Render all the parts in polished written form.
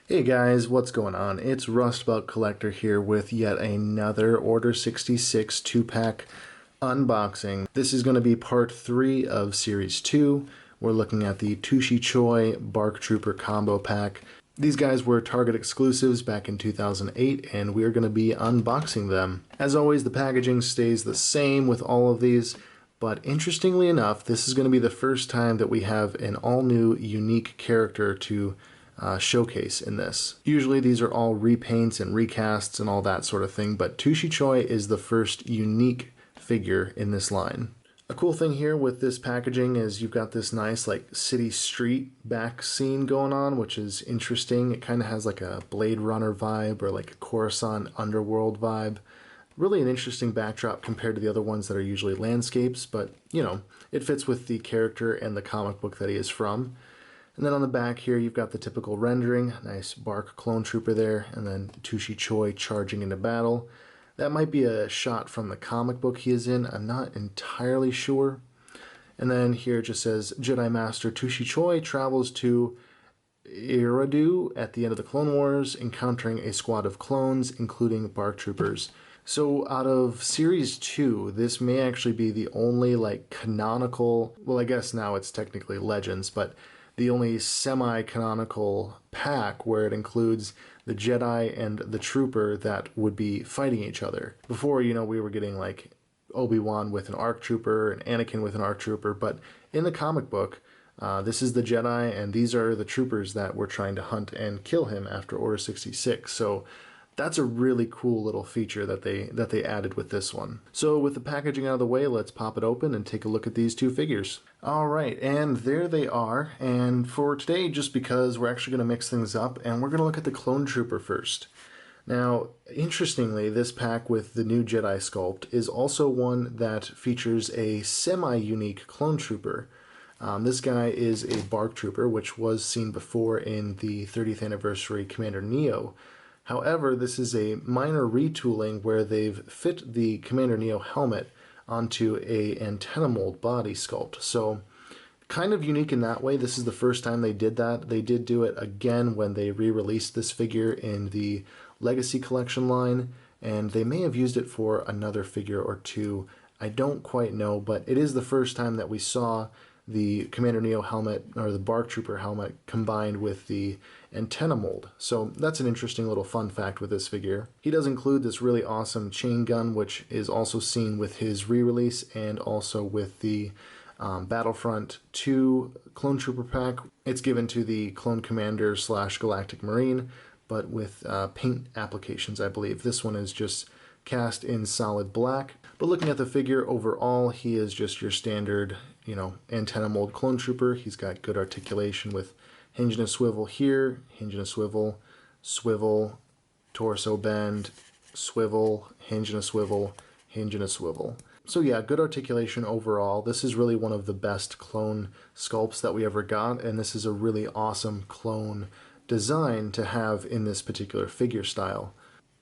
Hey guys, what's going on? It's Rustabout Collector here with yet another Order 66 2-pack unboxing. This is going to be part 3 of Series 2. We're looking at the Choi BARC Trooper Combo Pack. These guys were Target exclusives back in 2008, and we're going to be unboxing them. As always, the packaging stays the same with all of these, but interestingly enough, this is going to be the first time that we have an all-new, unique character to showcase in this. Usually these are all repaints and recasts and all that sort of thing, but Choi is the first unique figure in this line. A cool thing here with this packaging is you've got this nice like city street back scene going on, which is interesting. It kind of has like a Blade Runner vibe or like a Coruscant underworld vibe. Really an interesting backdrop compared to the other ones that are usually landscapes, but you know, it fits with the character and the comic book that he is from. And then on the back here, you've got the typical rendering, nice BARC clone trooper there, and then Choi charging into battle. That might be a shot from the comic book he is in, I'm not entirely sure. And then here it just says, Jedi Master Choi travels to Eriadu at the end of the Clone Wars, encountering a squad of clones, including BARC troopers. So out of Series 2, this may actually be the only like canonical, well I guess now it's technically Legends, but the only semi-canonical pack where it includes the Jedi and the Trooper that would be fighting each other. Before, you know, we were getting like Obi-Wan with an ARC Trooper and Anakin with an ARC Trooper, but in the comic book, this is the Jedi and these are the troopers that were trying to hunt and kill him after Order 66. So that's a really cool little feature that they added with this one. So with the packaging out of the way, let's pop it open and take a look at these two figures. Alright, and there they are. And for today, just because we're actually going to mix things up, and we're going to look at the Clone Trooper first. Now, interestingly, this pack with the new Jedi sculpt is also one that features a semi-unique Clone Trooper. This guy is a BARC Trooper, which was seen before in the 30th anniversary Commander Neo. However, this is a minor retooling where they've fit the Commander Neo helmet onto a antenna mold body sculpt. So kind of unique in that way. This is the first time they did that. They did do it again when they re-released this figure in the Legacy Collection line, and they may have used it for another figure or two. I don't quite know, but it is the first time that we saw the Commander Neo helmet, or the BARC Trooper helmet, combined with the antenna mold. So that's an interesting little fun fact with this figure. He does include this really awesome chain gun, which is also seen with his re-release and also with the Battlefront 2 Clone Trooper pack. It's given to the Clone Commander / Galactic Marine, but with paint applications, I believe. This one is just cast in solid black. But looking at the figure overall, he is just your standard, you know, antenna mold clone trooper. He's got good articulation with hinge and a swivel here, hinge and a swivel, swivel, torso bend, swivel, hinge and a swivel, hinge and a swivel. So yeah, good articulation overall. This is really one of the best clone sculpts that we ever got, and this is a really awesome clone design to have in this particular figure style.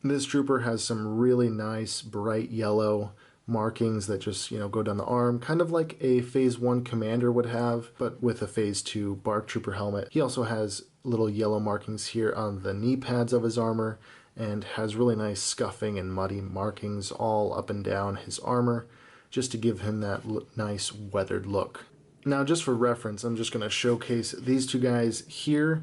This trooper has some really nice bright yellow markings that just, you know, go down the arm, kind of like a Phase 1 Commander would have, but with a Phase 2 BARC Trooper helmet. He also has little yellow markings here on the knee pads of his armor, and has really nice scuffing and muddy markings all up and down his armor, just to give him that nice weathered look. Now, just for reference, I'm just going to showcase these two guys here.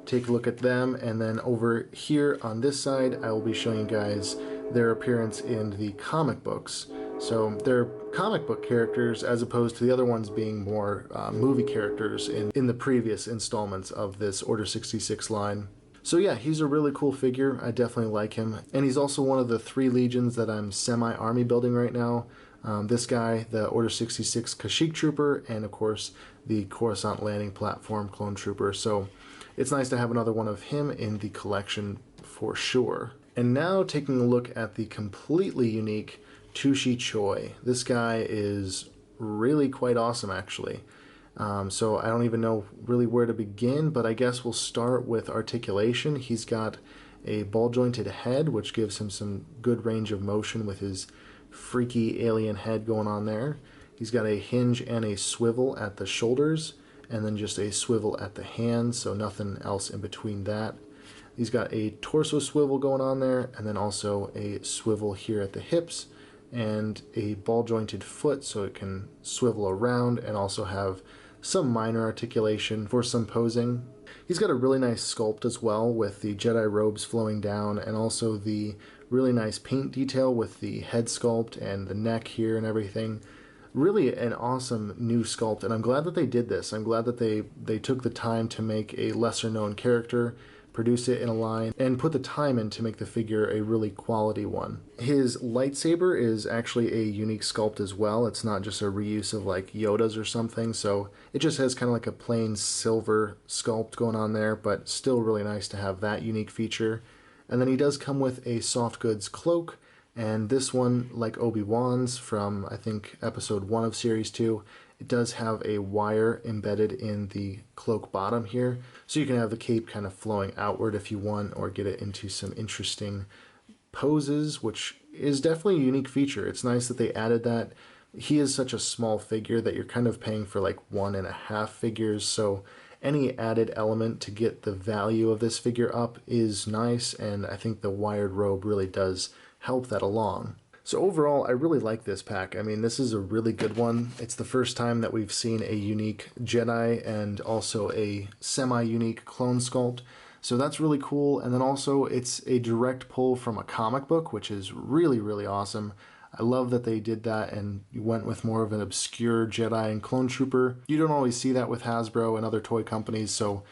Take a look at them, and then over here on this side I will be showing you guys their appearance in the comic books. So they're comic book characters as opposed to the other ones being more movie characters in the previous installments of this Order 66 line. So yeah, he's a really cool figure. I definitely like him, and he's also one of the 3 legions that I'm semi-army building right now. This guy, the Order 66 Kashyyyk Trooper, and of course the Coruscant Landing Platform Clone Trooper. So it's nice to have another one of him in the collection for sure. And now taking a look at the completely unique Choi. This guy is really quite awesome actually. So I don't even know really where to begin, but I guess we'll start with articulation. He's got a ball jointed head, which gives him some good range of motion with his freaky alien head going on there. He's got a hinge and a swivel at the shoulders, and then just a swivel at the hands, so nothing else in between that. He's got a torso swivel going on there, and then also a swivel here at the hips, and a ball jointed foot so it can swivel around and also have some minor articulation for some posing. He's got a really nice sculpt as well, with the Jedi robes flowing down, and also the really nice paint detail with the head sculpt and the neck here and everything. Really an awesome new sculpt, and I'm glad that they did this. I'm glad that they took the time to make a lesser known character, produce it in a line, and put the time in to make the figure a really quality one. His lightsaber is actually a unique sculpt as well. It's not just a reuse of like Yoda's or something, so it just has kind of like a plain silver sculpt going on there, but still really nice to have that unique feature. And then he does come with a soft goods cloak, and this one, like Obi-Wan's from, I think, episode 1 of Series 2, it does have a wire embedded in the cloak bottom here, so you can have the cape kind of flowing outward if you want, or get it into some interesting poses, which is definitely a unique feature. It's nice that they added that. He is such a small figure that you're kind of paying for like 1.5 figures, so any added element to get the value of this figure up is nice, and I think the wired robe really does help that along. So overall, I really like this pack. I mean, this is a really good one. It's the first time that we've seen a unique Jedi and also a semi-unique clone sculpt. So that's really cool. And then also it's a direct pull from a comic book, which is really, really awesome. I love that they did that and went with more of an obscure Jedi and clone trooper. You don't always see that with Hasbro and other toy companies, so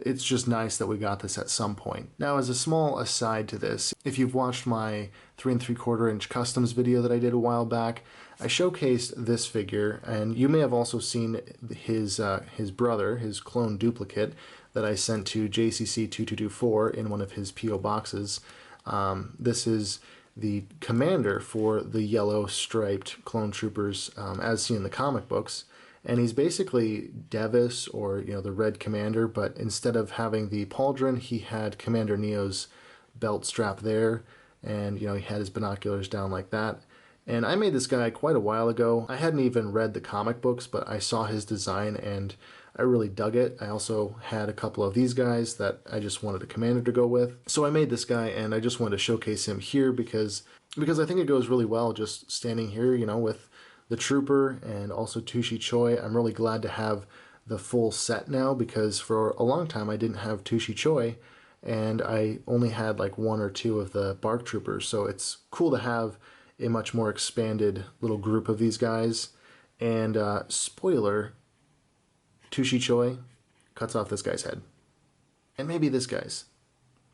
it's just nice that we got this at some point. Now, as a small aside to this, if you've watched my 3 3/4 inch customs video that I did a while back, I showcased this figure, and you may have also seen his brother, his clone duplicate, that I sent to JCC2224 in one of his PO boxes. This is the commander for the yellow striped clone troopers, as seen in the comic books. And he's basically Devis, or the Red Commander, but instead of having the pauldron, he had Commander Neo's belt strap there, and he had his binoculars down like that. And I made this guy quite a while ago. I hadn't even read the comic books, but I saw his design and I really dug it. I also had a couple of these guys that I just wanted a commander to go with. So I made this guy, and I just wanted to showcase him here because I think it goes really well just standing here, with the trooper and also Choi. I'm really glad to have the full set now, because for a long time I didn't have Choi, and I only had like 1 or 2 of the BARC troopers, so it's cool to have a much more expanded little group of these guys. And spoiler, Choi cuts off this guy's head. And maybe this guy's.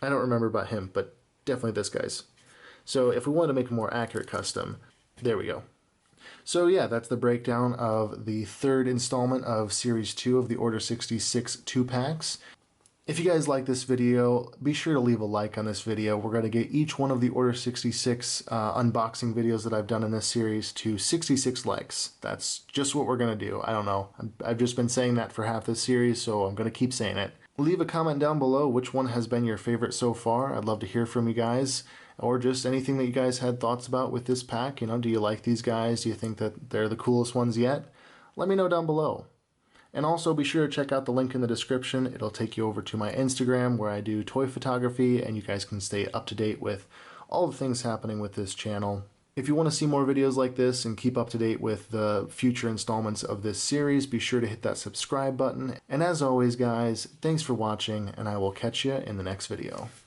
I don't remember about him, but definitely this guy's. So if we want to make a more accurate custom, there we go. So yeah, that's the breakdown of the 3rd installment of Series 2 of the Order 66 2-packs. If you guys like this video, be sure to leave a like on this video. We're going to get each one of the Order 66 unboxing videos that I've done in this series to 66 likes. That's just what we're going to do. I don't know. I've just been saying that for half this series, so I'm going to keep saying it. Leave a comment down below which one has been your favorite so far. I'd love to hear from you guys, or just anything that you guys had thoughts about with this pack. Do you like these guys? Do you think that they're the coolest ones yet? Let me know down below. And also be sure to check out the link in the description. It'll take you over to my Instagram, where I do toy photography, and you guys can stay up to date with all the things happening with this channel. If you want to see more videos like this and keep up to date with the future installments of this series, be sure to hit that subscribe button. And as always, guys, thanks for watching, and I will catch you in the next video.